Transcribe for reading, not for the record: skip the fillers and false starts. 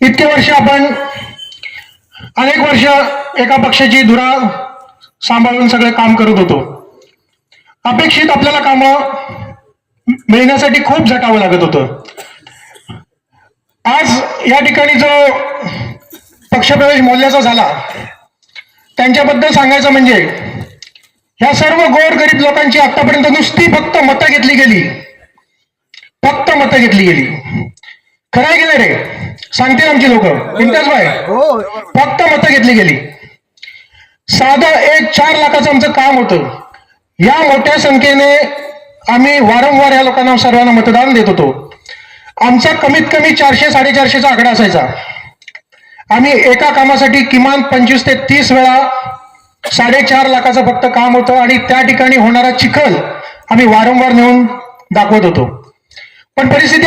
इतके वर्ष आपण अनेक वर्ष एका पक्षाची धुरा सांभाळून सगळे काम करत होतो. अपेक्षित आपल्याला कामं मिळण्यासाठी खूप झटावं लागत होतं. आज या ठिकाणी जो पक्षप्रवेश मोल्याचा झाला त्यांच्याबद्दल सांगायचं म्हणजे ह्या सर्व गोरगरीब लोकांची आतापर्यंत नुसती फक्त मतं घेतली गेली. फक्त मतं घेतली गेली. खरं आहे की नाही रे? सांगतील आमची लोक इंटरेस्ट भाई. फक्त मतं घेतली गेली. साधं 4 लाखाचं आमचं काम होतं. या मोठ्या संख्येने आम्ही वारंवार या लोकांना सर्वांना मतदान देत होतो. आमचा कमीत कमी 400-450चा आकडा असायचा. आम्ही एका कामासाठी किमान 25 ते 30 वेळा 4.5 लाखाचं फक्त काम होतं आणि त्या ठिकाणी होणारा चिखल आम्ही वारंवार नेऊन दाखवत होतो. पण परिस्थिती